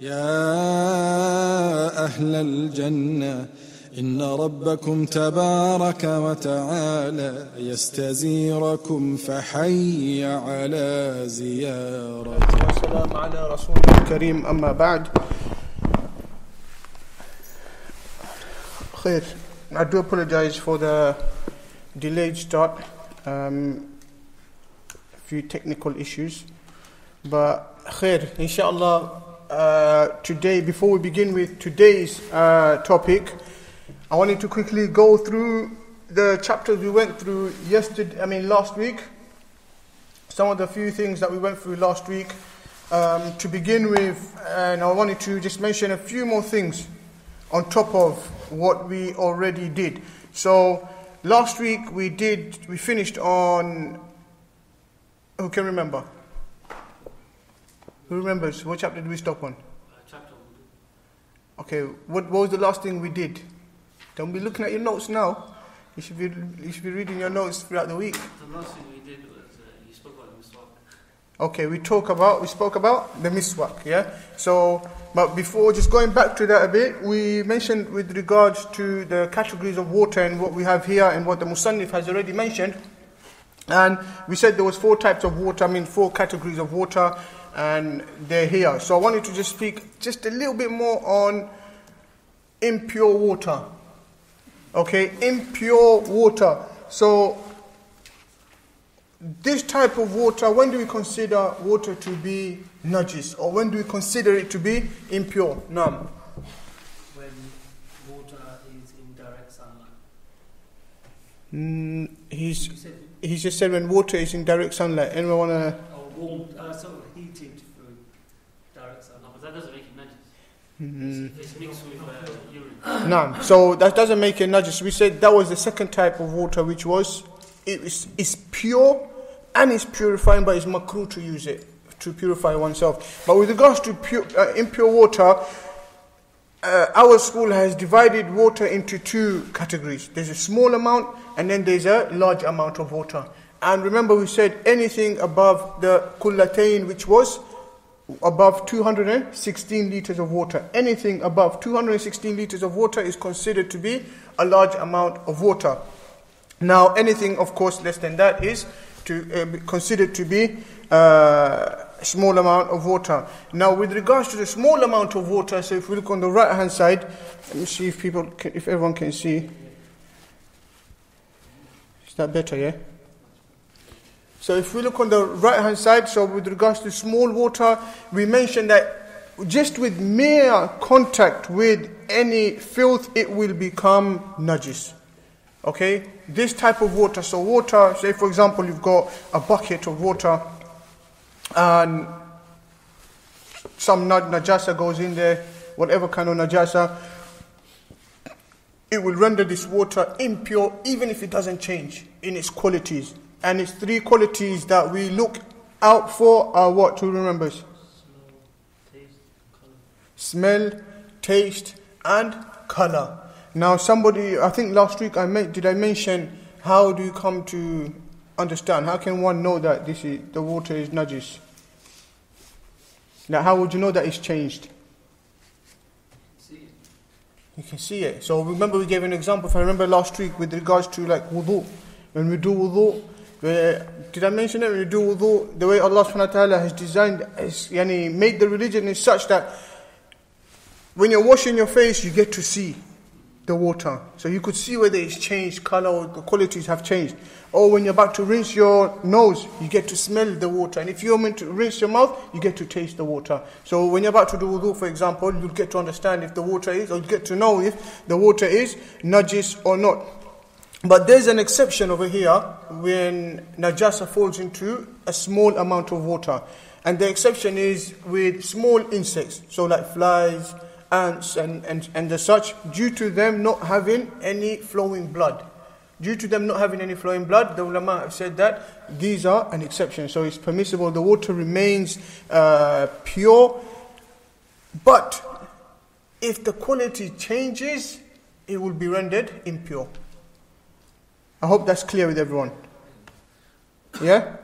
يا أهل الجنة إن ربكم تبارك وتعالى يستزيركم فحي على زيارته. والسلام على رسوله الكريم أما بعد. Khair. I do apologize for the delayed start. A few technical issues. But khair, inshallah, today, before we begin with today's topic, I wanted to quickly go through the chapters we went through last week. Some of the few things that we went through last week to begin with, and I wanted to just mention a few more things on top of what we already did. So last week we finished on, who can remember? Who remembers? What chapter did we stop on? Chapter Wudhu. Okay, what was the last thing we did? Don't be looking at your notes now. You should be reading your notes throughout the week. The last thing we did was you spoke about the miswak. Okay, we spoke about the miswak, yeah? So, but before just going back to that a bit, we mentioned with regards to the categories of water and what we have here and what the Musannif has already mentioned. And we said there was four categories of water, and they're here. So I wanted to just speak just a little bit more on impure water. Okay, impure water. So this type of water, when do we consider water to be najis, or when do we consider it to be impure? Naam. When water is in direct sunlight. He just said when water is in direct sunlight. Anyone want to? Or warm, heated through direct sunlight. But that doesn't make it najis. If it's mixed with urine. No, so that doesn't make it najis. We said that was the second type of water, which was it's pure and it's purifying, but it's makruh to use it to purify oneself. But with regards to impure water, our school has divided water into two categories. There's a small amount and then there's a large amount of water. And remember we said anything above the kullatayn, which was above 216 liters of water. Anything above 216 liters of water is considered to be a large amount of water. Now anything of course less than that is considered to be a small amount of water. Now with regards to the small amount of water, so if we look on the right hand side, let me see if everyone can see. Is that better, yeah? So if we look on the right hand side, so with regards to small water, we mentioned that just with mere contact with any filth, it will become najis. Okay? This type of water, so water, say for example you've got a bucket of water and some najasa goes in there, whatever kind of najasa, it will render this water impure even if it doesn't change in its qualities. And its three qualities that we look out for are what? Who remembers? Smell, taste, and color. Now somebody, I think last week did I mention how do you come to understand? How can one know that the water is najis? Now how would you know that it's changed? You can see it. So remember we gave an example, if I remember last week, with regards to like wudhu. When we do wudhu, did I mention it? When we do wudhu, the way Allah subhanahu wa ta'ala has designed, made the religion is such that when you're washing your face, you get to see the water. So you could see whether it's changed color or the qualities have changed. Or when you're about to rinse your nose, you get to smell the water. And if you're meant to rinse your mouth, you get to taste the water. So when you're about to do wudhu, for example, you'll get to understand if the water is, or you get to know if the water is najis or not. But there's an exception over here when najasa falls into a small amount of water. And the exception is with small insects, so like flies, ants and the such, due to them not having any flowing blood. Due to them not having any flowing blood, the ulama have said that these are an exception. So it's permissible, the water remains pure. But if the quality changes, it will be rendered impure. I hope that's clear with everyone. Yeah?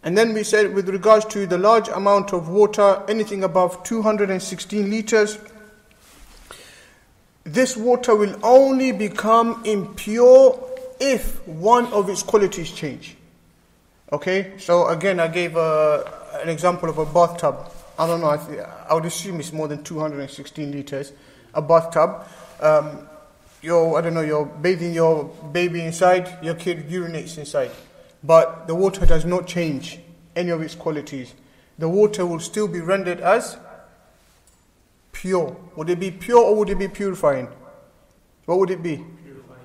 And then we said with regards to the large amount of water, anything above 216 liters, this water will only become impure if one of its qualities change. Okay, so again I gave an example of a bathtub. I don't know, I would assume it's more than 216 liters, a bathtub. You're bathing your baby inside, your kid urinates inside. But the water does not change any of its qualities. The water will still be rendered as pure. Would it be pure or would it be purifying? What would it be? Purifying.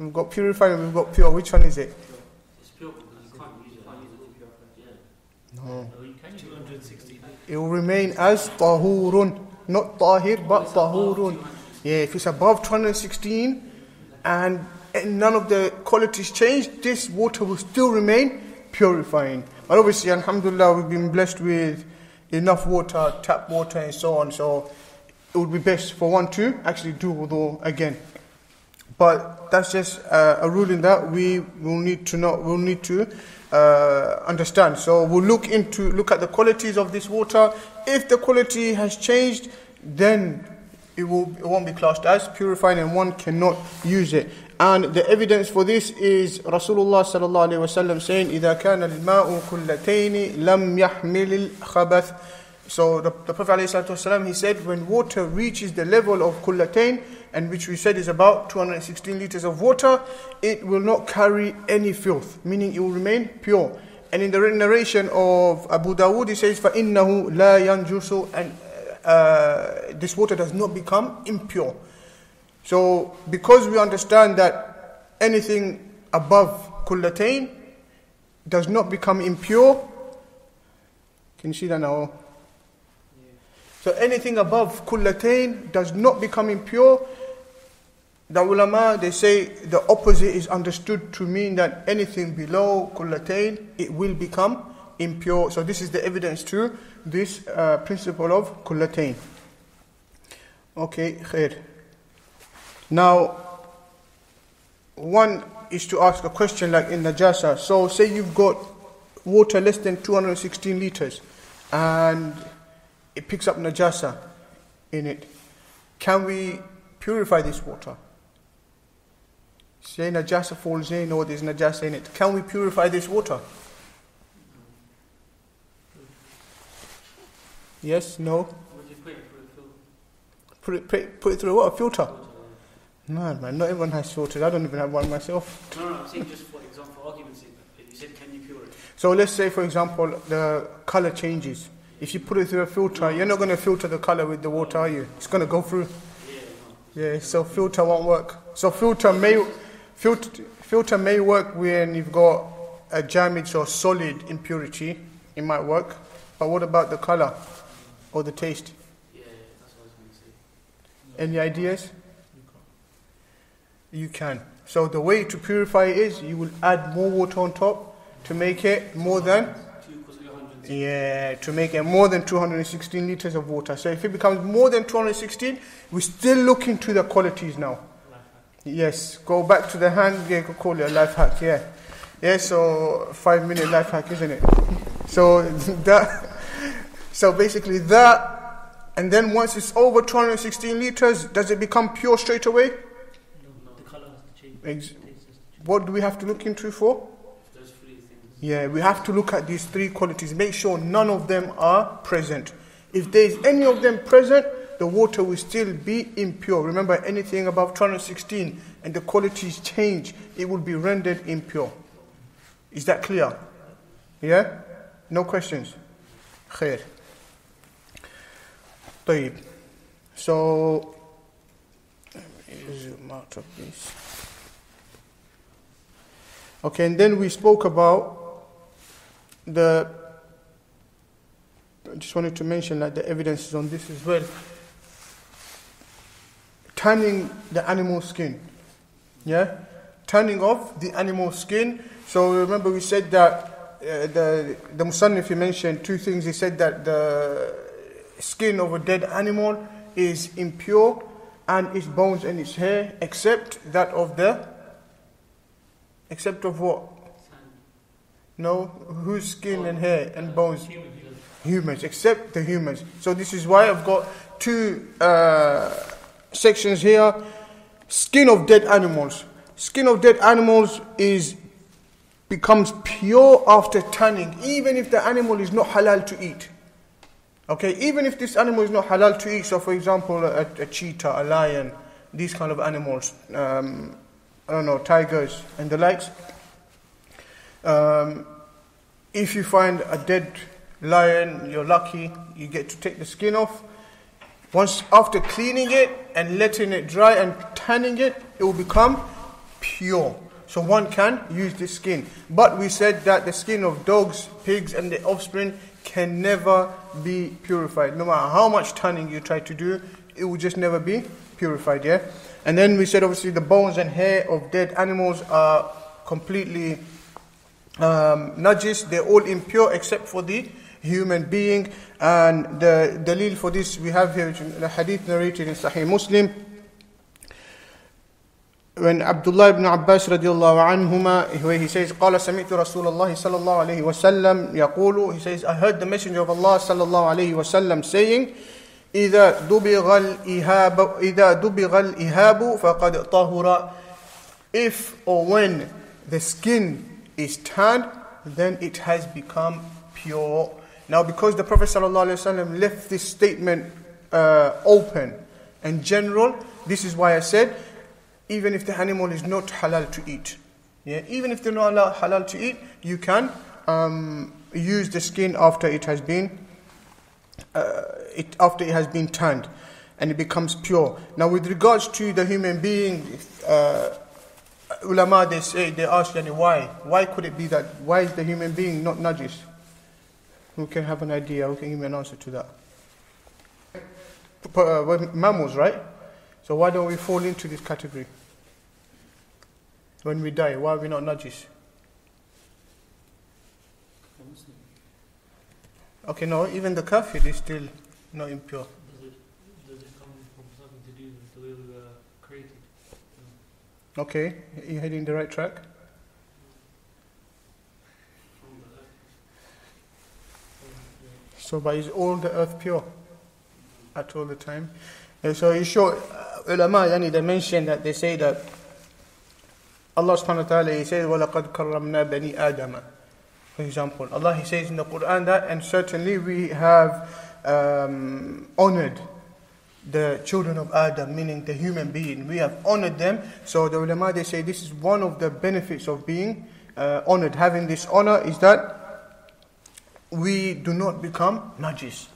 We've got purifying and we've got pure. Which one is it? It's pure because you can't use it. Yeah. No. You can 260. It will remain as tahurun. Not tahir, but tahurun. Yeah, if it's above 216 and none of the qualities change, this water will still remain purifying. But obviously, alhamdulillah, we've been blessed with enough water, tap water and so on. So it would be best for one to actually do wudu again. But that's just a ruling that we will need to understand. So we'll look at the qualities of this water. If the quality has changed, then it won't be classed as purifying and one cannot use it. And the evidence for this is Rasulullah sallallahu alaihi wasallam saying, إِذَا كَانَ الْمَاءُ كُلَّتَيْنِ لَمْ يَحْمِلِ الْخَبَثِ. So the Prophet alayhi salatu wasallam, he said, when water reaches the level of kullatayn, and which we said is about 216 liters of water, it will not carry any filth, meaning it will remain pure. And in the narration of Abu Dawood, he says, فَإِنَّهُ لَا يَنْجُسُ, and this water does not become impure. So, because we understand that anything above kullatayn does not become impure, can you see that now? So anything above kullatayn does not become impure. The ulama, they say the opposite is understood to mean that anything below kullatayn, it will become impure. So this is the evidence to this principle of kullatayn. Okay, khair. Now, one is to ask a question like in najasa. So say you've got water less than 216 liters and it picks up najasa in it. Can we purify this water? Say najasa falls in or there's najasa in it. Can we purify this water? Yes? No? Would you put it through a filter? Put it through what? A filter? No, man, not everyone has filters. I don't even have one myself. No, I'm saying just for example, for argument's sake, you said can you pure it? So let's say, for example, the color changes. If you put it through a filter, you're not going to filter the color with the water, are you? It's going to go through. Yeah, so filter won't work. So filter may work when you've got a jamid or solid impurity. It might work. But what about the color or the taste? Yeah, that's what I was going to say. Any ideas? You can. So the way to purify it is you will add more water on top to make it more than 216 liters of water. So if it becomes more than 216, we're still looking to the qualities now. Yes, go back to the hand. Yeah, go call it a life hack. Yeah, so 5-minute life hack, isn't it? So basically that, and then once it's over 216 liters, does it become pure straight away? No, the color has to change. What do we have to look into for? Those three things. Yeah, we have to look at these three qualities. Make sure none of them are present. If there is any of them present, the water will still be impure. Remember, anything above 216 and the qualities change, it will be rendered impure. Is that clear? Yeah? No questions? Khair. طيب. So, let me zoom out of this. Okay, and then we spoke about I just wanted to mention that the evidence is on this as well. Tanning the animal skin. Yeah? Tanning off the animal skin. So remember we said that the Musannif, he mentioned two things. He said that the skin of a dead animal is impure and its bones and its hair except of what? No, whose skin and hair and bones? Humans, except the humans. So this is why I've got two sections here. Skin of dead animals. Skin of dead animals becomes pure after tanning, even if the animal is not halal to eat. Okay, even if this animal is not halal to eat. So for example, a cheetah, a lion, these kind of animals, I don't know, tigers and the likes. If you find a dead lion, you're lucky, you get to take the skin off. Once after cleaning it and letting it dry and tanning it, it will become pure. So one can use this skin. But we said that the skin of dogs, pigs and the offspring can never be purified. No matter how much tanning you try to do, it will just never be purified, yeah? And then we said obviously the bones and hair of dead animals are completely najis. They're all impure except for the human being. And the dalil for this we have here, the hadith narrated in Sahih Muslim, when Abdullah ibn Abbas radiallahu anhuma, where he says, قال سمعت رسول الله صلى الله عليه وسلم يقول, he says, I heard the Messenger of Allah صلى الله عليه وسلم saying, إذا دبغ الإهاب فقد طهر. If or when the skin is tanned, then it has become pure. Now because the Prophet ﷺ left this statement open and general, this is why I said, even if the animal is not halal to eat, yeah, even if they're not halal to eat, you can use the skin after it has been tanned, and it becomes pure. Now, with regards to the human being, ulama they ask, why could it be that? Why is the human being not najis? Who can have an idea? Who can give me an answer to that? We're mammals, right? So why don't we fall into this category? When we die, why are we not najis? Okay, no, even the kafir is still not impure. Does it come from something to do with the way we were created? Okay, you're heading the right track. So, but is all the earth pure at all the time? And so you show ulama, they mention that they say that Allah subhanahu wa ta'ala, He says, وَلَقَدْ كَرَّمْنَا بَنِي آدَمَ. For example, Allah, He says in the Quran that, and certainly we have honored the children of Adam, meaning the human being. We have honored them. So the ulama, they say this is one of the benefits of being honored. Having this honor is that we do not become najis.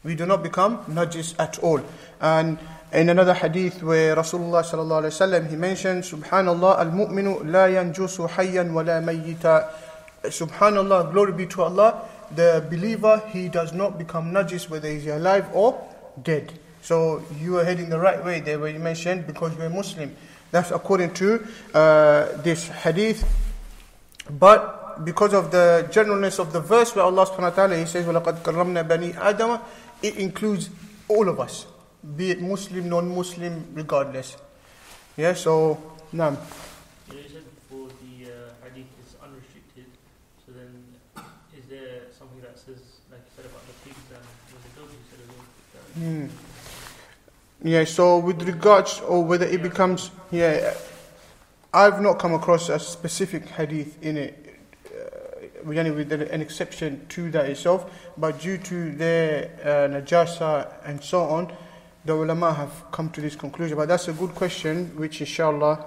We do not become najis at all. And in another hadith where Rasulullah sallallahu alaihi wasallam, he mentioned, Subhanallah, al-mu'minu la yanjusu hayyan wa la mayyita. Subhanallah, glory be to Allah, the believer, he does not become najis whether he's alive or dead. So you are heading the right way there where you mentioned, because you're a Muslim. That's according to this hadith. But because of the generalness of the verse where Allah subhanahu wa ta'ala, He says, وَلَقَدْ كَرَّمْنَا بَنِي آدَمَ, it includes all of us, be it Muslim, non-Muslim, regardless. Yeah, so, naam. You said before the hadith is unrestricted, so then is there something that says, like you said about the pigs and the dogs, you said as well? Yeah, so with regards, or whether it becomes, I've not come across a specific hadith in it, with an exception to that itself, but due to their najasa and so on, the ulama have come to this conclusion. But that's a good question, which inshallah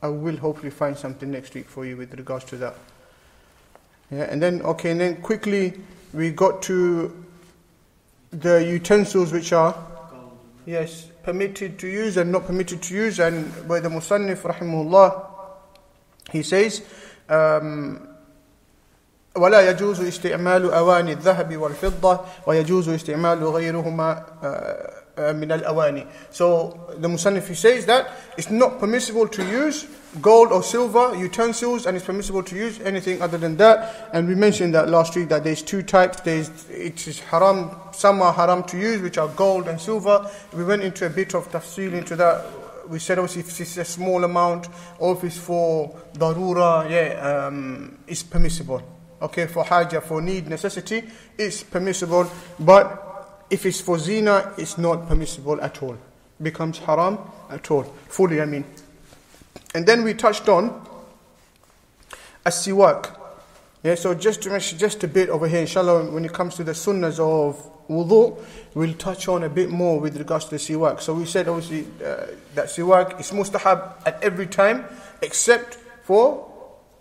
I will hopefully find something next week for you with regards to that. Yeah, and then quickly we got to the utensils which are permitted to use and not permitted to use, and by the Musannif rahimahullah, he says, ولا يجوز استعمال أواني الذهب والفضة ويجوز استعمال غيرهما من الأواني. So the Musannif, he says that it's not permissible to use gold or silver utensils, and it's permissible to use anything other than that. And we mentioned that last week that there's two types. It is haram, some are haram to use, which are gold and silver. We went into a bit of tafsil into that. We said obviously if it's a small amount or if it's for darura, it's permissible. okay, for haja, for need, necessity, it's permissible. But if it's for zina, it's not permissible at all. Becomes haram at all. Fully, I mean. And then we touched on Siwak. Yeah, so just to mention just a bit over here, inshallah, when it comes to the sunnahs of Wudhu, we'll touch on a bit more with regards to the Siwak. So we said obviously that Siwak is mustahab at every time, except for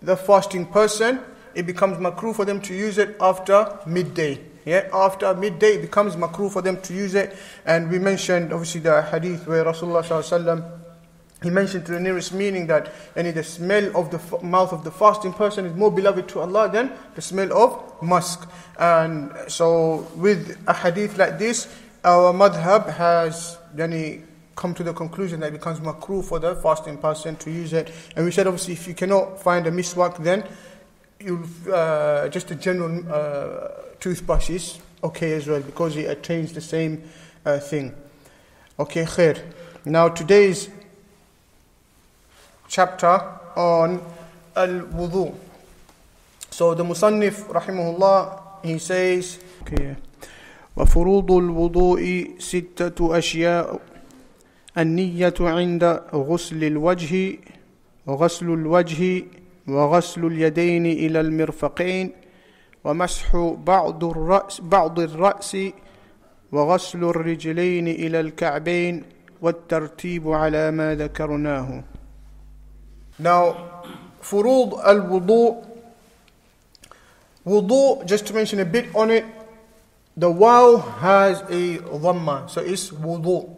the fasting person. It becomes makruh for them to use it after midday. Yeah, after midday it becomes makruh for them to use it. And we mentioned obviously the hadith where Rasulullah sallallahu alaihi wasallam, he mentioned to the nearest meaning that the smell of the mouth of the fasting person is more beloved to Allah than the smell of musk. And so with a hadith like this, our madhab has come to the conclusion that it becomes makruh for the fasting person to use it. And we said obviously if you cannot find a miswak, then you just a general toothbrush is okay as well, because it attains the same thing. Okay, khair. Now today's chapter on al-Wudhu. So the Musannif rahimahullah, he says, okay, وفروض الوضوء ستة أشياء النية عند غسل الوجه وغسل الوجه وغسل اليدين إلى المرفقين ومسح بعض الرأس وغسل الرجلين إلى الكعبين والترتيب على ما ذكرناه. Now, furud al-wudu, wudu, just to mention a bit on it, the waw has a dhamma, so it's wudu.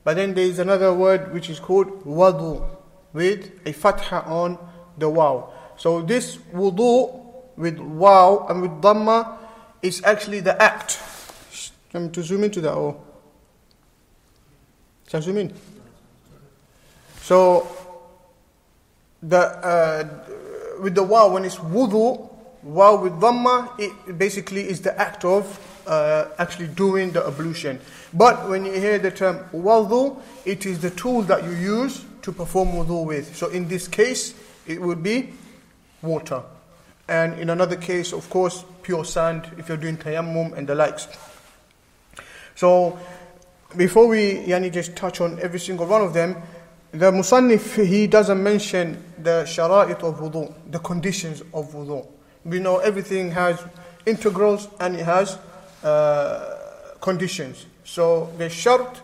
But then there is another word which is called wudhu, with a fatha on the waw. So this wudu with waw and with dhamma is actually the act. I'm to zoom into that, or shall I zoom in? So with the waw, when it's wudu, waw with dhamma, it basically is the act of actually doing the ablution. But when you hear the term wudhu, it is the tool that you use to perform wudu with. So in this case, it would be water. And in another case, of course, pure sand, if you're doing tayammum and the likes. So before we just touch on every single one of them, the Musannif, he doesn't mention the shara'it of wudu, the conditions of wudu. We know everything has integrals and it has conditions. So there's shart,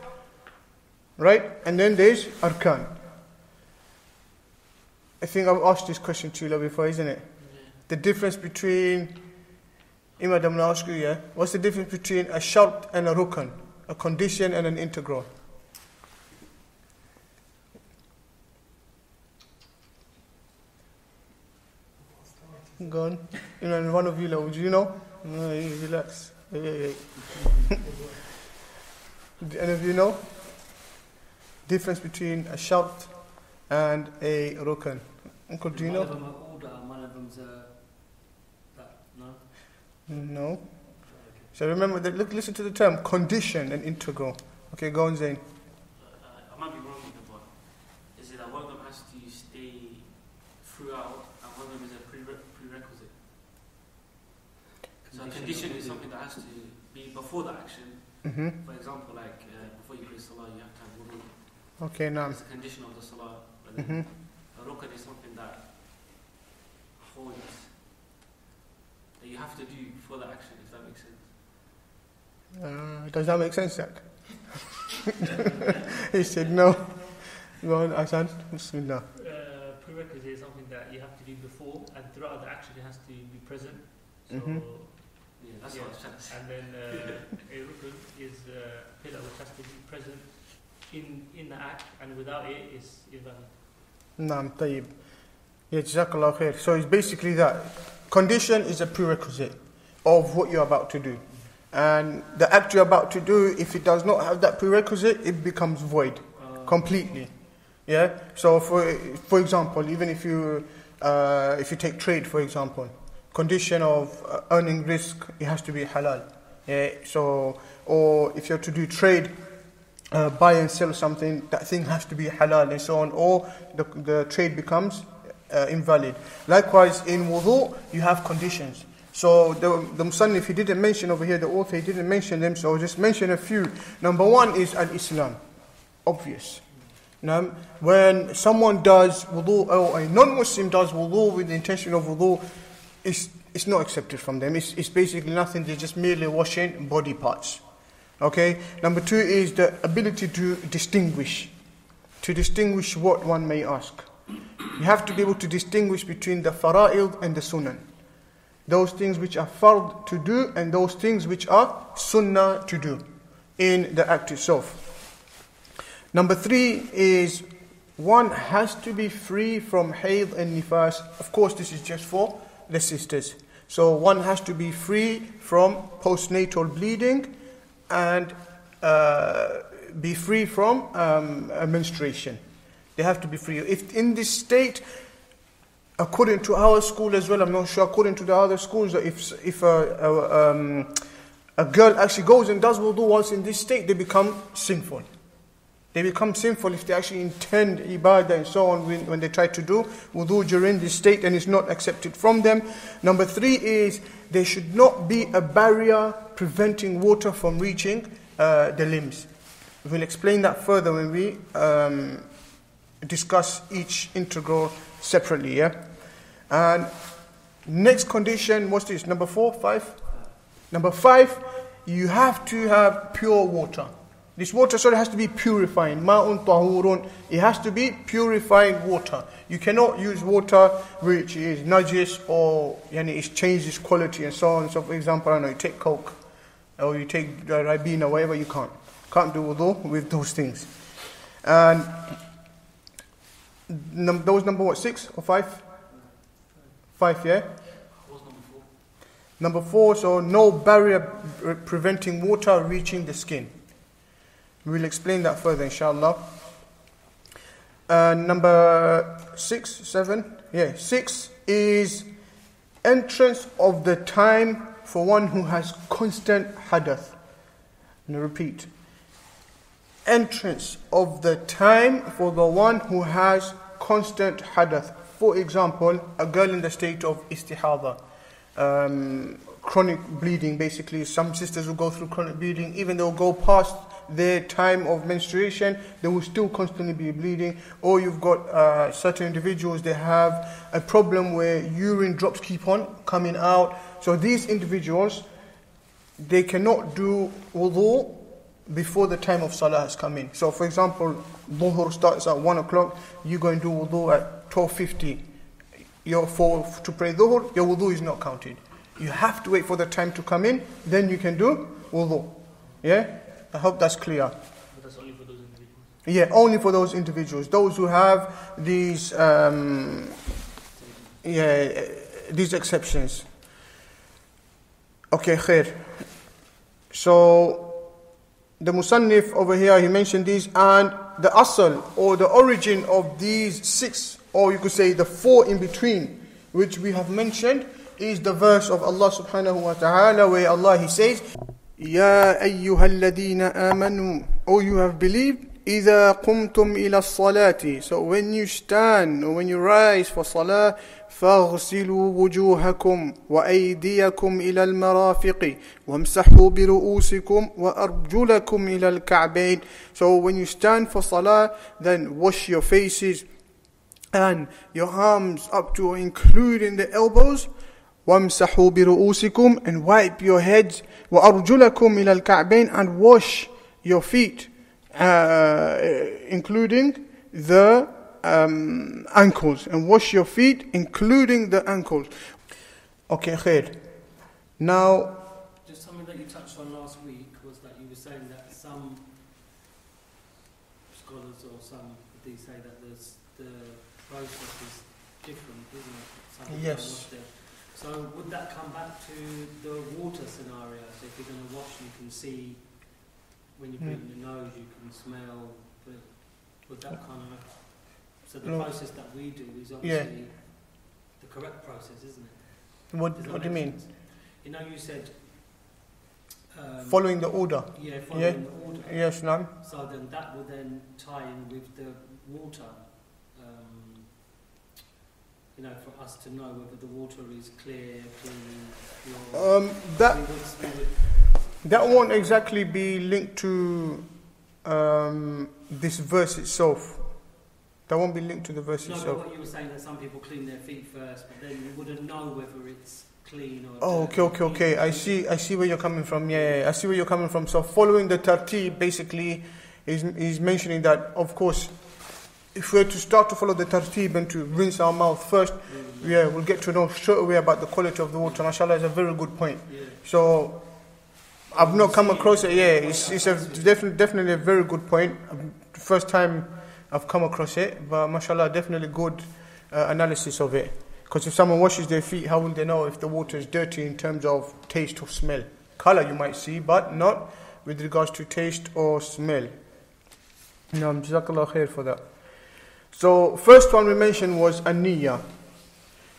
right? And then there's arkan. I think I've asked this question to you before, isn't it? Yeah. The difference between, I'm going to ask you, yeah? What's the difference between a shart and a rukn? A condition and an integral? Go on. One of you, would you know? No, relax. Hey. Do any of you know? Difference between a shart and a rukn. Uncle, do you know? One of them are older and one of them's no? No. So remember, listen to the term condition and integral. Okay, go on, Zain. I might be wrong here, but is it that one of them has to stay throughout and one of them is a prerequisite? So a condition is something that has to be before the action. Mm-hmm. For example, like before you pray salah, you have to have wudu. Okay, now. It's a condition of the salah. But Mm-hmm. a rukn is something that holds, that you have to do before the action, if that makes sense. Does that make sense, Jack? He said no. Go on, Asan. Bismillah. Prerequisite is something that you have to do before, and throughout the action it has to be present. So, Yeah, that's what I was trying to say. And then a rukn is a pillar which has to be present in the act, and without it is invalid. Naam, tayyib. Yeah, jazakallah khair. So it's basically that. Condition is a prerequisite of what you're about to do. And the act you're about to do, if it does not have that prerequisite, it becomes void completely. Yeah. So for example, even if you take trade, for example, condition of earning risk, it has to be halal. Yeah. So, or if you're to do trade, buy and sell something, that thing has to be halal and so on, or the trade becomes invalid. Likewise, in wudu, you have conditions. So the Musannif, he didn't mention over here, the author, he didn't mention them, so I'll just mention a few. Number one is al-Islam. Obvious. Now, when someone does wudu, or a non-Muslim does wudu with the intention of wudu, it's not accepted from them. It's basically nothing, they're just merely washing body parts. Okay? Number two is the ability to distinguish. To distinguish what one may ask. You have to be able to distinguish between the fara'id and the sunan. Those things which are fard to do and those things which are sunnah to do in the act itself. Number three is one has to be free from hayd and nifas. Of course, this is just for the sisters. So one has to be free from postnatal bleeding and be free from menstruation. They have to be free. If in this state, according to our school as well, I'm not sure, according to the other schools, if a girl actually goes and does wudu once in this state, they become sinful. They become sinful if they actually intend ibadah and so on when they try to do wudu during this state, and it's not accepted from them. Number three is there should not be a barrier preventing water from reaching the limbs. We'll explain that further when we discuss each integral separately. Yeah. And next condition, what's this? Number 4, 5. Number 5, you have to have pure water. This water has to be purifying. Ma'un tahurun. It has to be purifying water. You cannot use water which is najis or it changes its quality and so on. So for example, I don't know, you take Coke or you take Ribena, whatever, you can't. Can't do wudu with those things. And those number what, 6 or 5? 5, yeah? What's number 4? Number 4, so no barrier preventing water reaching the skin. We'll explain that further, inshallah. Number 6, 7, 6 is entrance of the time for one who has constant hadath. And repeat. Entrance of the time for the one who has constant hadath. For example, a girl in the state of istihādah, chronic bleeding basically. Some sisters will go through chronic bleeding, even they'll go past their time of menstruation, they will still constantly be bleeding. Or you've got certain individuals, they have a problem where urine drops keep on coming out. So these individuals, they cannot do wudu before the time of salah has come in. So for example, dhuhr starts at 1 o'clock, you go and do wudu at 12:50. To pray dhuhr, your wudu is not counted. You have to wait for the time to come in, then you can do wudu. Yeah? I hope that's clear. But that's only for those individuals? Yeah, only for those individuals. Those who have these these exceptions. Okay, khair. So the Musannif over here, he mentioned these, and the asal or the origin of these 6, or you could say the 4 in between, which we have mentioned, is the verse of Allah subhanahu wa ta'ala, where Allah, He says, Ya ayyuhalladhina amanu, O you have believed, إِذَا قُمْتُمْ إِلَى الصَّلَاةِ. So when you stand or when you rise for salah, فَاغْسِلُوا وُجُوهَكُمْ وَأَيْدِيَكُمْ إِلَى الْمَرَافِقِ وَامْسَحُوا بِرُؤُوسِكُمْ وَأَرْجُلَكُمْ إِلَى الْكَعْبَيْنِ. So when you stand for salah, then wash your faces and your arms up to or including the elbows. وَامْسَحُوا بِرُؤُوسِكُمْ, and wipe your heads. وَأَرْجُلَكُمْ إِلَى الْكَعْبَيْنِ, and wash your feet, including the ankles, and wash your feet including the ankles. Okay, khair. Now, just something that you touched on last week was that you were saying that some scholars or some they say that the process is different, isn't it? Some yes. So would that come back to the water scenario? So if you're going to wash, you can see when you breathe in the nose, you can smell. But would that kind of... So the process that we do is obviously the correct process, isn't it? What do you mean? Sense? You know, you said... following the order. Yeah, following the order. Yes, no. So then that would then tie in with the water you know, for us to know whether the water is clear, clean, pure? That won't exactly be linked to this verse itself. That won't be linked to the verse itself. No, but what you were saying, that some people clean their feet first, but then you wouldn't know whether it's clean or... Oh, okay. I see where you're coming from. Yeah, I see where you're coming from. So following the tartib, basically, is mentioning that, of course, if we're to start to follow the tartib and to rinse our mouth first, we'll get to know straight away about the quality of the water. MashaAllah, is a very good point. Yeah. So I've not come across it. Yeah, it's definitely a very good point. First time I've come across it, but mashallah, definitely good analysis of it. Because if someone washes their feet, how will they know if the water is dirty in terms of taste or smell? Color you might see, but not with regards to taste or smell. Jazakallah khair for that. So first one we mentioned was Niyyah.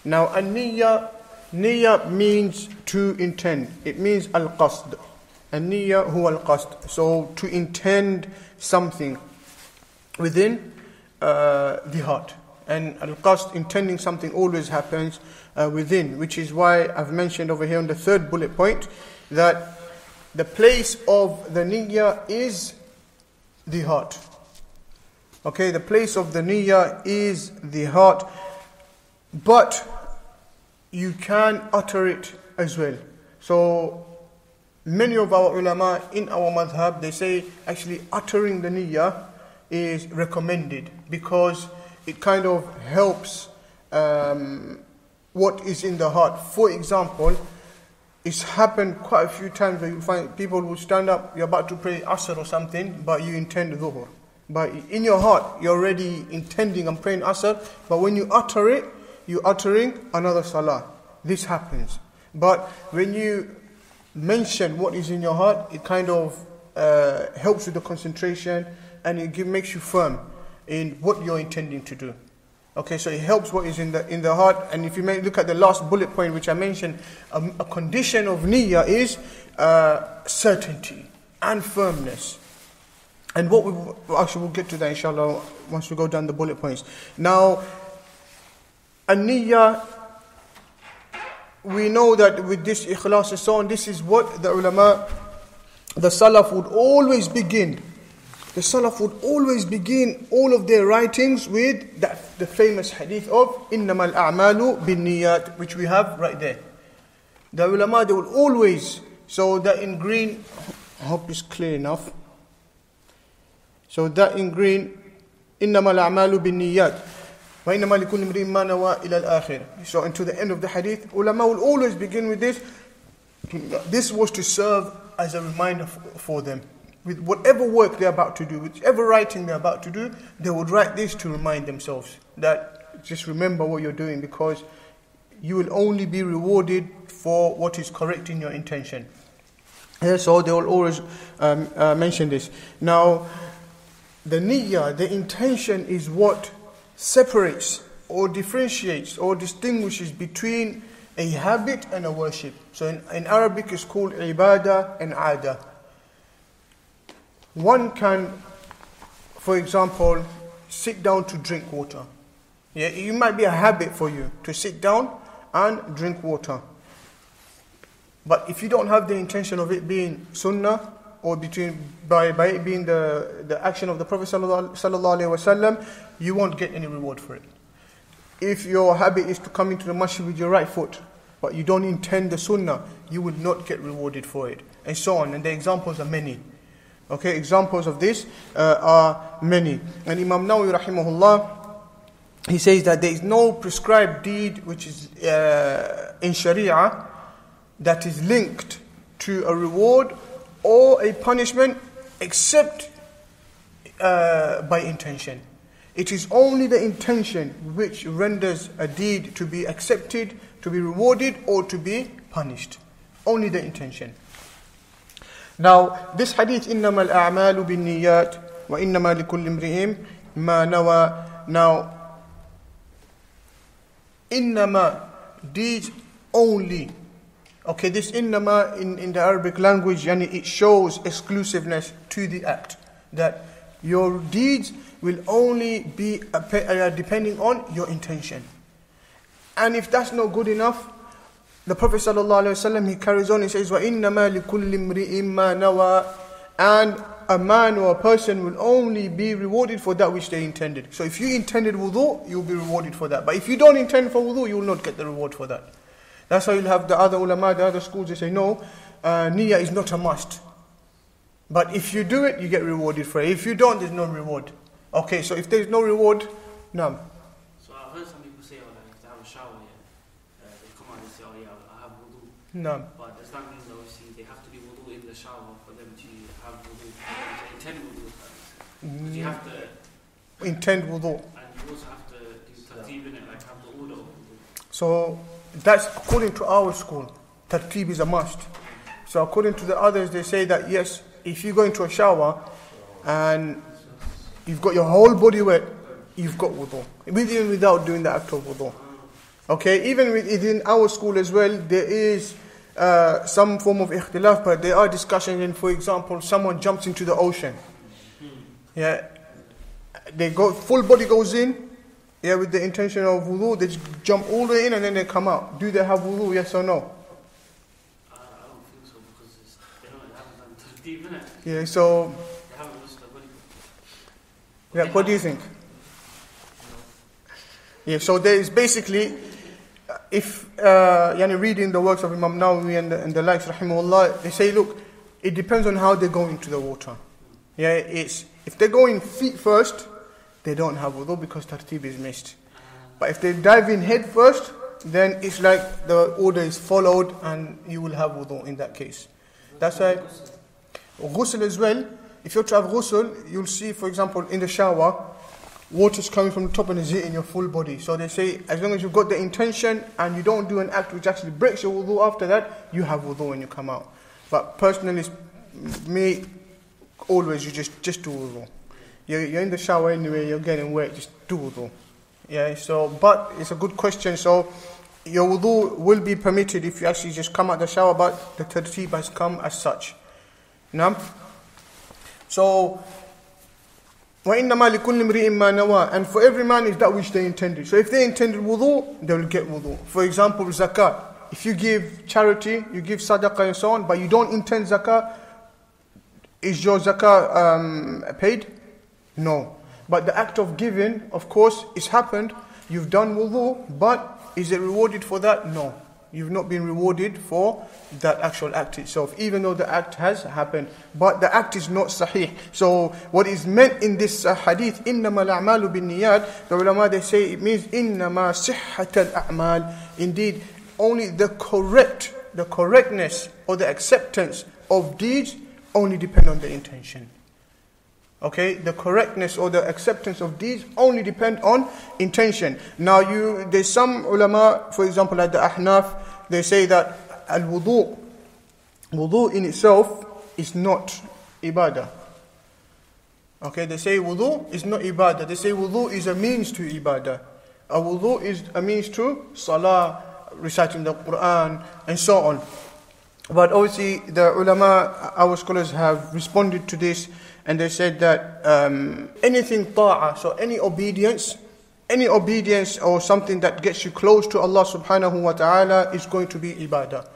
Now Niyyah means to intend. It means al-qasd. Niyyah huwa al-qasd. So to intend something within the heart. And al-qasd, intending something, always happens within, which is why I've mentioned over here on the third bullet point that the place of the niyyah is the heart. Okay, the place of the niyyah is the heart, but you can utter it as well. So many of our ulama in our madhab, they say actually uttering the niyyah is recommended because it kind of helps what is in the heart. For example, it's happened quite a few times where you find people will stand up, you're about to pray Asr or something, but you intend Dhuhr. But in your heart, you're already intending, I'm praying Asr, but when you utter it, you're uttering another Salah. This happens. But when you mention what is in your heart, it kind of helps with the concentration and it makes you firm in what you're intending to do. Okay, so it helps what is in the heart. And if you may look at the last bullet point which I mentioned, a condition of niyyah is certainty and firmness. And what we'll get to that inshallah once we go down the bullet points. Now, a niyyah, we know that with this ikhlas and so on, this is what the ulama, the salaf would always begin. The salaf would always begin all of their writings with the famous hadith of إِنَّمَا الْأَعْمَالُ بِالنِّيَّاتِ, which we have right there. The ulama, they would always, so that in green, I hope it's clear enough. So that in green, إِنَّمَا الْأَعْمَالُ بِالنِّيَّاتِ وَإِنَّمَا لِكُلِّ امْرِئٍ مَّا نَوَى إِلَى الْآخِرِ. So until the end of the hadith, ulama will always begin with this. This was to serve as a reminder for them. With whatever work they're about to do, whichever writing they're about to do, they would write this to remind themselves that just remember what you're doing, because you will only be rewarded for what is correct in your intention. So they will always mention this. Now, the niyyah, the intention, is what separates or differentiates or distinguishes between a habit and a worship. So in Arabic it's called ibadah and adah. One can, for example, sit down to drink water. Yeah, it might be a habit for you to sit down and drink water. But if you don't have the intention of it being sunnah, or by it being the action of the Prophet sallallahu alaihi wasallam, you won't get any reward for it. If your habit is to come into the masjid with your right foot, but you don't intend the sunnah, you will not get rewarded for it, and so on. And the examples are many. Okay, examples of this are many. And Imam Nawawi rahimahullah, he says that there is no prescribed deed which is in Sharia that is linked to a reward or a punishment except by intention. It is only the intention which renders a deed to be accepted, to be rewarded, or to be punished. Only the intention. Now, this hadith, إِنَّمَا الْأَعْمَالُ بِالنِّيَّاتِ وَإِنَّمَا لِكُلِّ امْرِئٍ مَا نَوَى. Now, إِنَّمَا, deeds only. Okay, this innama in the Arabic language, yani it shows exclusiveness to the act. That your deeds will only be depending on your intention. And if that's not good enough, the Prophet ﷺ, he carries on, he says, وَإِنَّمَا لِكُلِّ امْرِئٍ مَّا نَوَى. And a man or a person will only be rewarded for that which they intended. So if you intended wudu, you'll be rewarded for that. But if you don't intend for wudu, you will not get the reward for that. That's why you'll have the other ulama, the other schools, they say, no, niyyah is not a must. But if you do it, you get rewarded for it. If you don't, there's no reward. Okay, so if there's no reward, no. So I've heard some people say, oh, like, if they have a shower, they come out and say, oh yeah, I have wudu. No. But does that mean that obviously they have to be wudu in the shower for them to have wudu? To intend wudu, because you have to intend wudu. And you also have to do tartib in it, like have the order of wudu. So that's according to our school. Tartib is a must. So according to the others, they say that yes, if you go into a shower and you've got your whole body wet, you've got wudu, even without doing the act of wudu. Okay, even within our school as well, there is some form of ikhtilaf, but there are discussions in, for example, someone jumps into the ocean. Yeah, they go, full body goes in, yeah, with the intention of wudu, they just jump all the way in and then they come out. Do they have wudu, yes or no? I don't think so, because they haven't done tartib in it. Yeah, so They haven't lost their body. yeah, what do you think? Yeah, so there is basically, if reading the works of Imam Nawawi and the likes, rahimahullah, they say, look, it depends on how they go into the water. Yeah, it's if they go in feet first, they don't have wudu because tartib is missed. But if they dive in head first, then it's like the order is followed and you will have wudu in that case. That's why ghusl as well, if you're to have ghusl, you'll see, for example, in the shower, water's coming from the top and is hitting your full body. So they say, as long as you've got the intention and you don't do an act which actually breaks your wudu after that, you have wudu when you come out. But personally, me, always you just do wudu. You're in the shower anyway, you're getting wet, just do wudu. Yeah, so, but it's a good question. So your wudu will be permitted if you actually just come out the shower, but the tartib has come as such. Now, so وَإِنَّمَا لِكُلِّ امْرِئٍ مَّا نَوَى. And for every man is that which they intended. So if they intended wudu, they will get wudu. For example, zakat. If you give charity, you give sadaqah and so on, but you don't intend zakah, is your zakah paid? No. But the act of giving, of course, it's happened. You've done wudu, but is it rewarded for that? No. You've not been rewarded for that actual act itself, even though the act has happened. But the act is not sahih. So what is meant in this hadith, إِنَّمَا الْأَعْمَالُ بِالنِّيَّاتِ, the ulama, they say it means إِنَّمَا صِحَّةَ الْأَعْمَالِ. Indeed, only the correctness or the acceptance of deeds only depend on the intention. Okay, the correctness or the acceptance of deeds only depend on intention. Now, there's some ulama, for example, like the Ahnaf, they say that al-wudu in itself is not ibadah. Okay, they say wudu is not ibadah. They say wudu is a means to ibadah. A wudu is a means to salah, reciting the Quran, and so on. But obviously, the ulama, our scholars have responded to this, and they said that anything ta'ah, so any obedience or something that gets you close to Allah subhanahu wa ta'ala is going to be ibadah.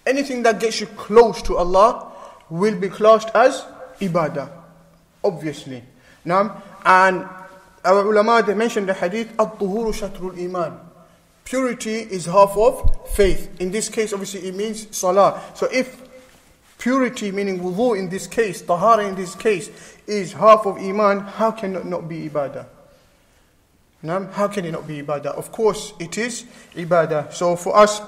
Anything that gets you close to Allah will be classed as ibadah, obviously. Now, and our ulama, they mentioned the hadith, at-tuhuru shatrul iman. Purity is half of faith. In this case, obviously, it means salah. So if purity, meaning wudu in this case, tahara in this case, is half of iman, how can it not be ibadah? How can it not be ibadah? Of course, it is ibadah. So for us,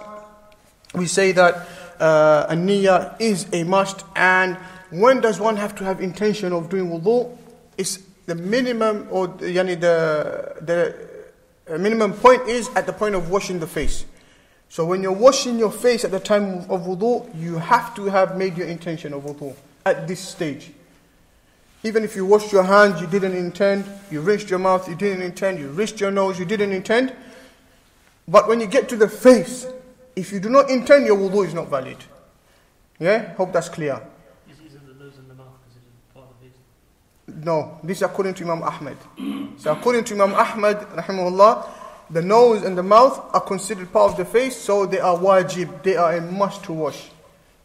we say that a niyyah is a must. And when does one have to have intention of doing wudu? It's the minimum, or the minimum point is at the point of washing the face. So when you're washing your face at the time of wudu, you have to have made your intention of wudu at this stage. Even if you washed your hands, you didn't intend. You rinsed your mouth, you didn't intend. You rinsed your nose, you didn't intend. But when you get to the face, if you do not intend, your wudu is not valid. Yeah? Hope that's clear. Isn't the nose and the mouth considered part of it? No, this is according to Imam Ahmad. So according to Imam Ahmad, rahimahullah, the nose and the mouth are considered part of the face, so they are wajib, they are a must to wash.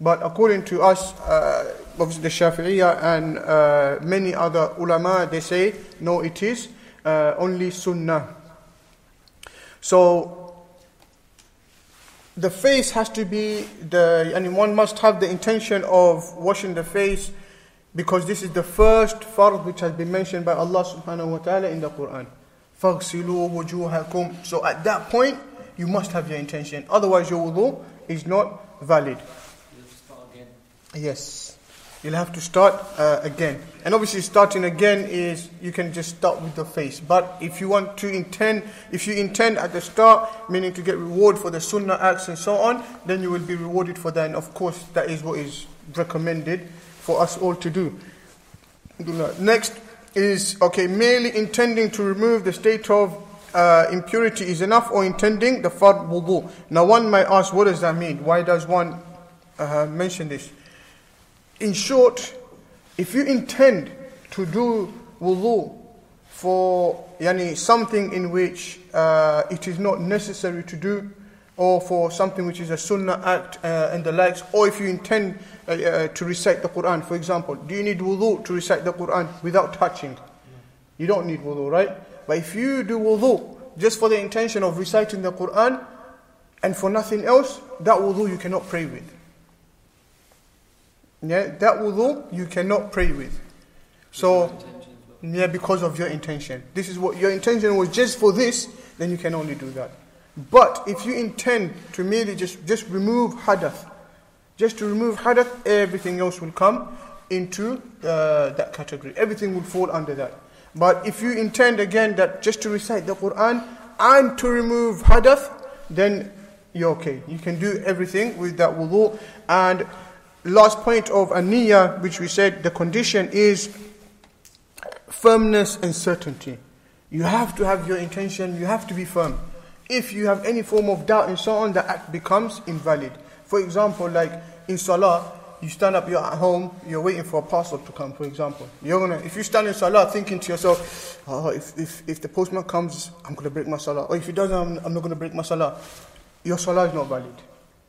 But according to us, obviously the Shafi'iyya and many other ulama, they say, no, it is only sunnah. So, the face has to be, and one must have the intention of washing the face, because this is the first fard which has been mentioned by Allah subhanahu wa ta'ala in the Quran. فَاغْسِلُوا وُجُوهَكُمْ. So at that point, you must have your intention. Otherwise your wudu is not valid. You'll start again. Yes. You'll have to start again. And obviously starting again is, you can just start with the face. But if you want to intend, if you intend at the start, meaning to get reward for the sunnah acts and so on, then you will be rewarded for that. And of course, that is what is recommended for us all to do. Next is, merely intending to remove the state of impurity is enough, or intending the fard wudu. Now one might ask, what does that mean? Why does one mention this? In short, if you intend to do wudu for something in which it is not necessary to do, or for something which is a sunnah act and the likes, or if you intend to recite the Quran, for example, do you need wudu to recite the Quran without touching? You don't need wudu, right? But if you do wudu just for the intention of reciting the Quran and for nothing else, that wudu you cannot pray with. Yeah, that wudu you cannot pray with. So, yeah, because of your intention. This is what your intention was, just for this, then you can only do that. But if you intend to merely just remove hadath, just to remove hadath, everything else will come into that category. Everything will fall under that. But if you intend again that just to recite the Quran and to remove hadath, then you're okay. You can do everything with that wudu. And last point of Niyyah, which we said, the condition is firmness and certainty. You have to have your intention, you have to be firm. If you have any form of doubt and so on, the act becomes invalid. For example, like in salah, you stand up, you're at home, you're waiting for a parcel to come, for example. If you stand in salah thinking to yourself, if the postman comes, I'm going to break my salah. Or if he doesn't, I'm not going to break my salah. Your salah is not valid.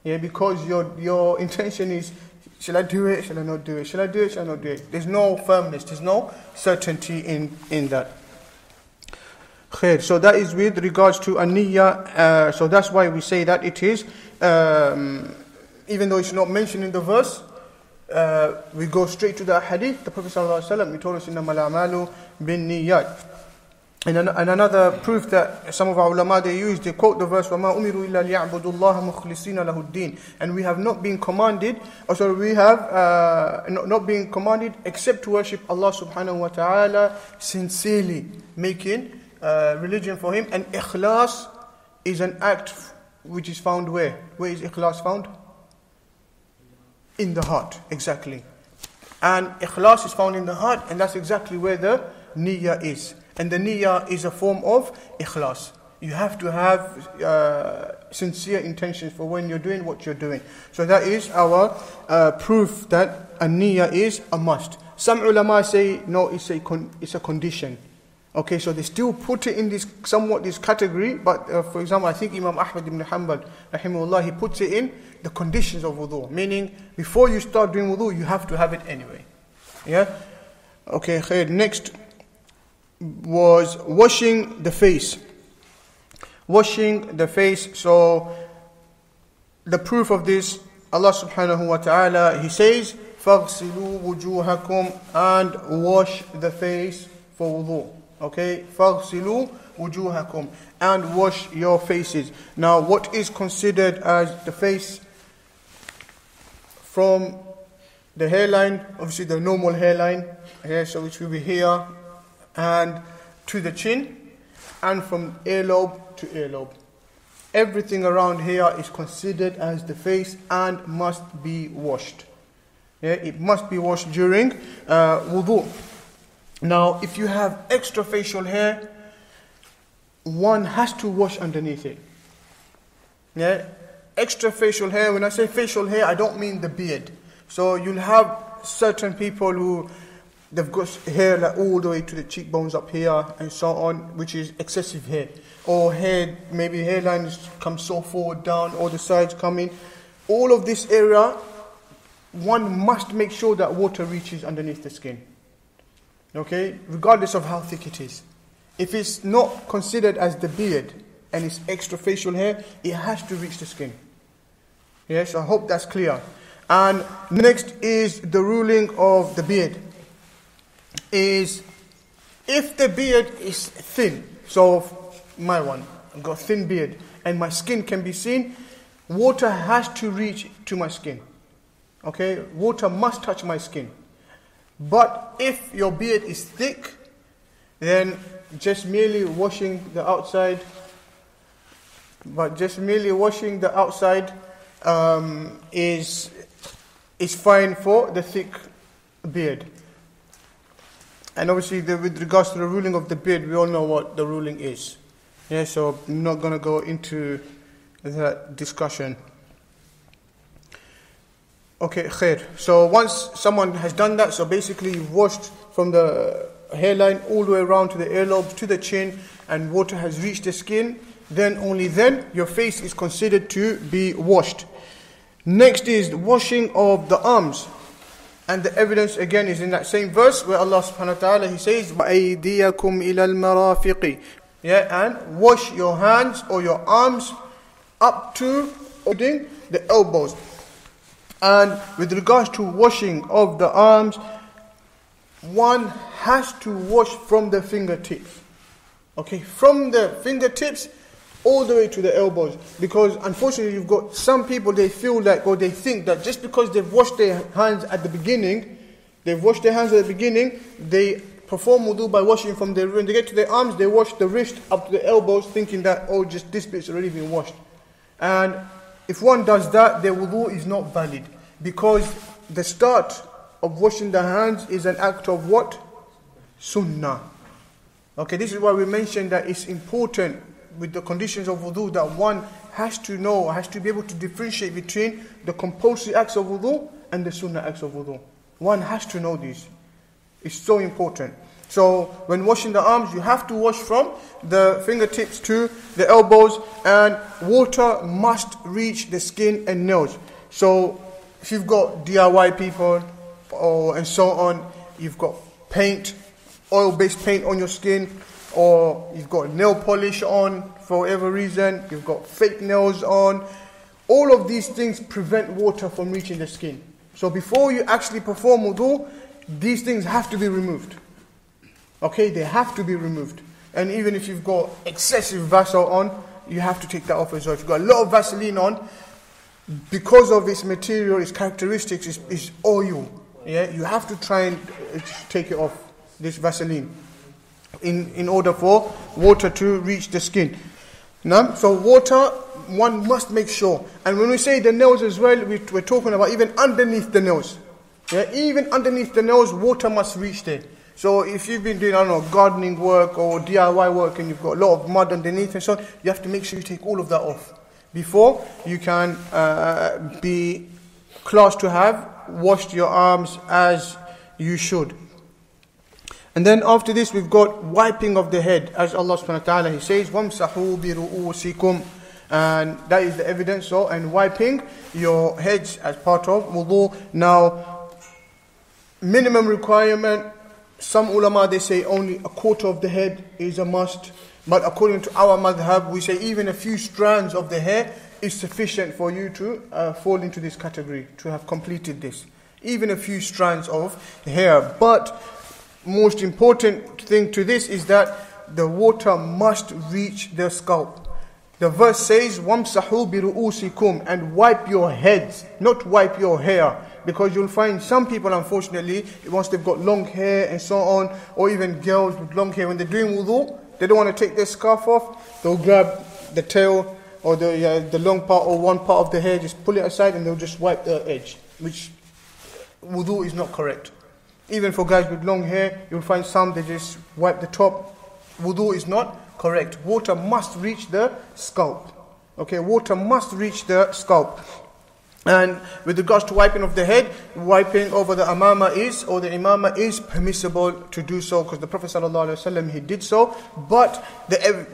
Yeah, because your intention is, shall I do it, shall I not do it? Shall I do it, shall I not do it? There's no firmness, there's no certainty in that. Khair. So that is with regards to Niyyah. So that's why we say that it is, even though it's not mentioned in the verse, we go straight to the hadith. The Prophet ﷺ, he told us, إِنَّمَا الْأَعْمَالُ بِالنِّيَّاتِ. And another proof that some of our ulama they use, they quote the verse, وَمَا أُمِرُوا إِلَّا لِيَعْبُدُوا اللَّهَ مُخْلِصِينَ لَهُ الدِّينَ. And we have not been commanded, we have not been commanded except to worship Allah subhanahu wa ta'ala sincerely, making religion for Him. And ikhlas is an act which is found where? Where is ikhlas found? In the heart, exactly. And ikhlas is found in the heart, and that's exactly where the niyyah is. And the niyyah is a form of ikhlas. You have to have sincere intentions for when you're doing what you're doing. So that is our proof that a niyyah is a must. Some ulama say, no, it's a condition. Okay, so they still put it in this category, but for example, I think Imam Ahmad ibn Hanbal, rahimahullah, he puts it in the conditions of wudu, meaning before you start doing wudu, you have to have it anyway. Yeah? Okay, khair. Next was washing the face. Washing the face, so the proof of this, Allah subhanahu wa ta'ala, He says, فَاغْسِلُوا وُجُوهَكُمْ, and wash the face for wudu. Okay, فَاغْسِلُوا وُجُوهَكُمْ, and wash your faces. Now, what is considered as the face? From the hairline, obviously the normal hairline, okay, so which will be here, and to the chin, and from earlobe to earlobe. Everything around here is considered as the face and must be washed. Yeah, it must be washed during wudu. Now, if you have extra facial hair, one has to wash underneath it. Yeah, extra facial hair. When I say facial hair, I don't mean the beard. So you'll have certain people who they've got hair like all the way to the cheekbones up here and so on, which is excessive hair. Or hair, maybe hairlines come so forward, down, or the sides come in. All of this area, one must make sure that water reaches underneath the skin. Okay, regardless of how thick it is. If it's not considered as the beard and it's extra facial hair, it has to reach the skin. Yes, I hope that's clear. And next is the ruling of the beard. Is if the beard is thin, so my one, I've got a thin beard and my skin can be seen, water has to reach to my skin. Okay, water must touch my skin. But if your beard is thick, then just merely washing the outside, is fine for the thick beard. And obviously, with regards to the ruling of the beard, we all know what the ruling is. Yeah, so I'm not going to go into that discussion. Okay, khair. So once someone has done that, so basically you've washed from the hairline all the way around to the earlobes, to the chin, and water has reached the skin, then only then your face is considered to be washed. Next is the washing of the arms. And the evidence again is in that same verse where Allah subhanahu wa ta'ala, He says, وَأَيْدِيَكُمْ إِلَى الْمَرَافِقِ. Yeah, and wash your hands or your arms up to the elbows. And with regards to washing of the arms, one has to wash from the fingertips. Okay, from the fingertips all the way to the elbows. Because unfortunately you've got some people, they feel like, or they think that just because they've washed their hands at the beginning, they perform wudu by washing from their, when they get to their arms, they wash the wrist up to the elbows, thinking that, oh, just this bit's already been washed. And if one does that, their wudu is not valid. Because the start of washing the hands is an act of what? Sunnah. Okay, this is why we mentioned that it's important with the conditions of wudu that one has to know, has to be able to differentiate between the compulsory acts of wudu and the sunnah acts of wudu. One has to know these. It's so important. So when washing the arms, you have to wash from the fingertips to the elbows, and water must reach the skin and nails. So if you've got DIY people and so on, you've got paint, oil-based paint on your skin, or you've got nail polish on for whatever reason, you've got fake nails on, all of these things prevent water from reaching the skin. So before you actually perform wudu, these things have to be removed. Okay, they have to be removed. And even if you've got excessive Vaseline on, you have to take that off as well. If you've got a lot of Vaseline on, because of its material, its characteristics, is oil. Yeah, you have to try and take it off, this Vaseline, in order for water to reach the skin. No? So water, one must make sure. And when we say the nails as well, we're talking about even underneath the nails. Yeah, even underneath the nails, water must reach there. So if you've been doing, I don't know, gardening work or DIY work and you've got a lot of mud underneath and so on, you have to make sure you take all of that off before you can be classed to have washed your arms as you should. And then after this we've got wiping of the head, as Allah subhanahu wa ta'ala, He says, وَامْسَحُوا بِرُؤُوسِكُمْ, and that is the evidence. So, and wiping your heads as part of wudu. Now, minimum requirement, some ulama, they say only a quarter of the head is a must. But according to our madhab, we say even a few strands of the hair is sufficient for you to fall into this category, to have completed this. Even a few strands of hair. But most important thing to this is that the water must reach the scalp. The verse says, وَامْسَحُوا بِرُؤُوسِكُمْ, and wipe your heads, not wipe your hair. Because you'll find some people, unfortunately, once they've got long hair and so on, or even girls with long hair, when they're doing wudu, they don't want to take their scarf off, they'll grab the tail or the long part or one part of the hair, just pull it aside and they'll just wipe the edge, which wudu is not correct. Even for guys with long hair, you'll find some, they just wipe the top. Wudu is not correct. Water must reach the scalp. Okay, water must reach the scalp. And with regards to wiping of the head, wiping over the amama is, or the imama is permissible to do so, because the Prophet ﷺ, he did so. But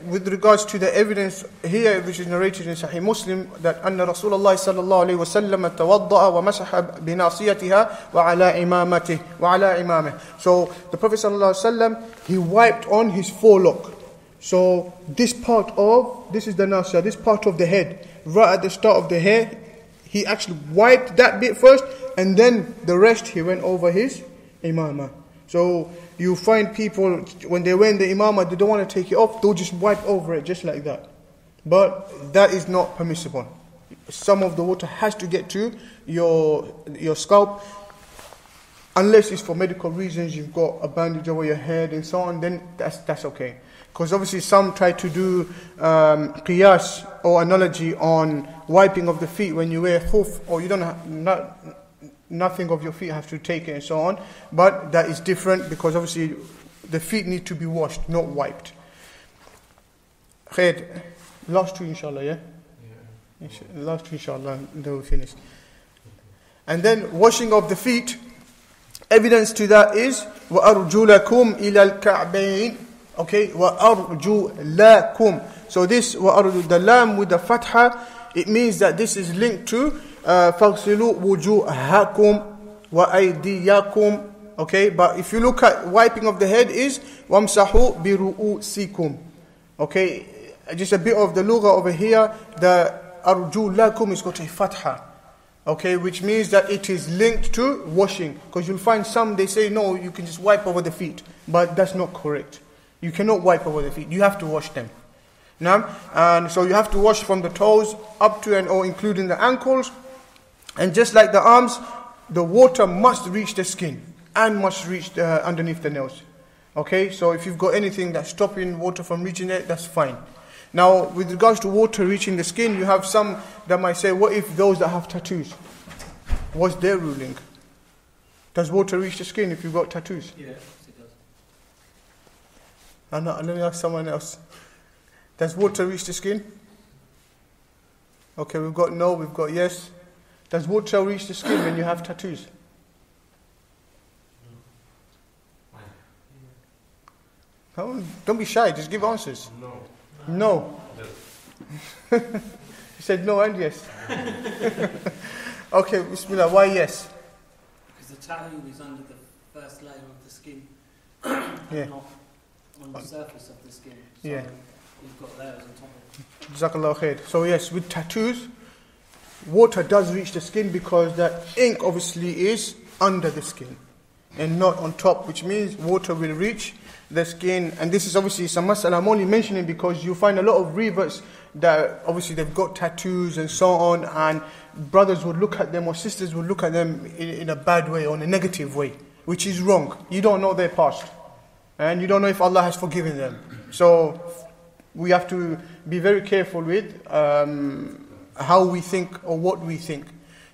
with regards to the evidence here, which is narrated in Sahih Muslim, that أن رسول الله صلى الله عليه وسلم توضأ ومسح بناصيتها وعلى إمامته وعلى إمامه. So the Prophet ﷺ, he wiped on his forelock. So this is the nasiyah, this part of the head, right at the start of the hair, he actually wiped that bit first, and then the rest he went over his imama. So you find people, when they wear the imama, they don't want to take it off, they'll just wipe over it just like that. But that is not permissible. Some of the water has to get to your scalp, unless it's for medical reasons, you've got a bandage over your head and so on, then that's okay. Because obviously some try to do qiyas or analogy on wiping of the feet when you wear khuf, or you don't have, nothing of your feet have to take it and so on. But that is different, because obviously the feet need to be washed, not wiped. Khair, last two inshallah, yeah? Last two inshallah, then we'll finish. And then washing of the feet, evidence to that is وَأَرْجُلَكُمْ إِلَى الْكَعْبَيْنِ. Okay, وَأَرْجُلَكُمْ. So this, the lam with the fatha, it means that this is linked to فَغْسِلُوا وُجُوهَكُمْ وَأَيْدِيَكُمْ. Okay, but if you look at wiping of the head is وَامْسَحُوا بِرُؤُوسِكُمْ. Okay, just a bit of the lugha over here, the أَرْجُلَكُمْ is got a fatha. Okay, which means that it is linked to washing. Because you'll find some, they say, no, you can just wipe over the feet. But that's not correct. You cannot wipe over the feet. You have to wash them. Now, and so you have to wash from the toes up to and or including the ankles. And just like the arms, the water must reach the skin and must reach underneath the nails. Okay, so if you've got anything that's stopping water from reaching it, that's fine. Now, with regards to water reaching the skin, you have some that might say, what if those that have tattoos? What's their ruling? Does water reach the skin if you've got tattoos? Yeah. Let me ask someone else. Does water reach the skin? Okay, we've got no, we've got yes. Does water reach the skin when you have tattoos? No. Don't be shy, just give answers. No. He said no and yes. Okay, bismillah, why yes? Because the tattoo is under the first layer of the skin. Yeah. Not on the surface of the skin. So Yeah. you've got layers on top of it. Jazakallah khair. So yes, with tattoos, water does reach the skin because that ink obviously is under the skin and not on top, which means water will reach the skin. And this is obviously some mas'ala I'm only mentioning because you find a lot of reverts that obviously they've got tattoos and so on, and brothers would look at them or sisters would look at them in a bad way or in a negative way, which is wrong. You don't know their past and you don't know if Allah has forgiven them. So we have to be very careful with how we think or what we think,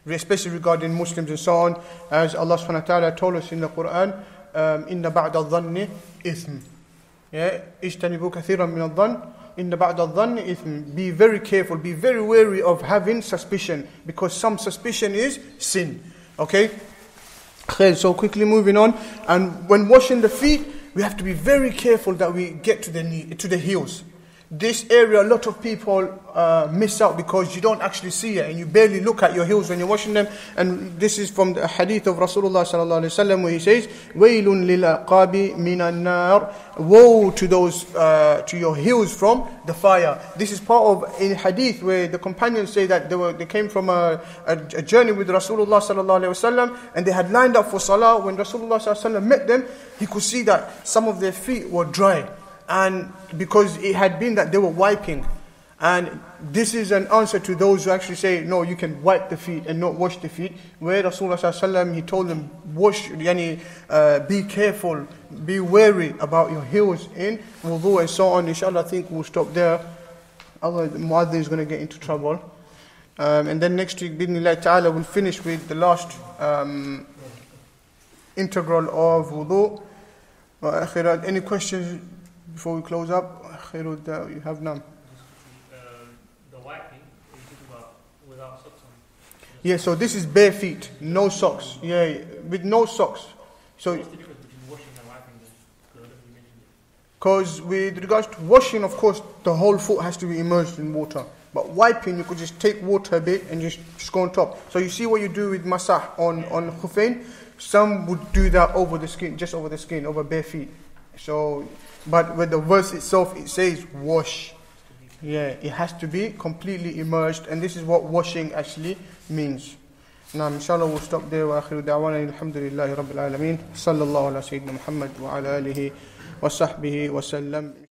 especially regarding Muslims and so on, as Allah subhanahu wa ta'ala told us in the Quran, إِنَّ بَعْدَ الظَّنِّ إِثْمٍ. اجتنبوا كثيرا من الظن إن بعد الظن إثم. Be very careful, be very wary of having suspicion, because some suspicion is sin. Okay? So quickly moving on, and when washing the feet, we have to be very careful that we get to the knee, to the heels. This area, a lot of people miss out because you don't actually see it and you barely look at your heels when you're washing them. And this is from the hadith of Rasulullah sallallahu alaihi wasallam, where he says, وَيْلٌ لِلْأَقَابِ مِنَ النَّارِ. Woe to those, to your heels from the fire. This is part of a hadith where the companions say that they came from a journey with Rasulullah sallallahu alaihi wasallam, and they had lined up for salah. When Rasulullah sallallahu alaihi wasallam met them, he could see that some of their feet were dry. And because it had been that they were wiping. And this is an answer to those who actually say, no, you can wipe the feet and not wash the feet. Where Rasulullah sallallahu alaihi wasallam, he told them, be careful, be wary about your heels in wudhu and so on. Inshallah, I think we'll stop there. Allah, the muadhin is going to get into trouble. And then next week, bidnillah ta'ala, we'll finish with the last integral of wudhu. Any questions before we close up? You have none. The wiping, you talk about without socks on. Yeah, so this is bare feet, no socks. Yeah, with no socks. So, What's the difference between washing and wiping then? Because I don't think you mentioned it. because with regards to washing, of course, the whole foot has to be immersed in water. But wiping, you could just take water a bit and just go on top. So you see what you do with masah on khuffain? Some would do that over the skin, just over the skin, over bare feet. So, but with the verse itself, it says wash. Yeah, it has to be completely immersed, and this is what washing actually means. Now, inshallah, we'll stop there. Wa akhiru da'wana alhamdulillahi rabbil alameen. Sallallahu ala sayyidina Muhammad wa ala alihi wa sahbihi wa sallam.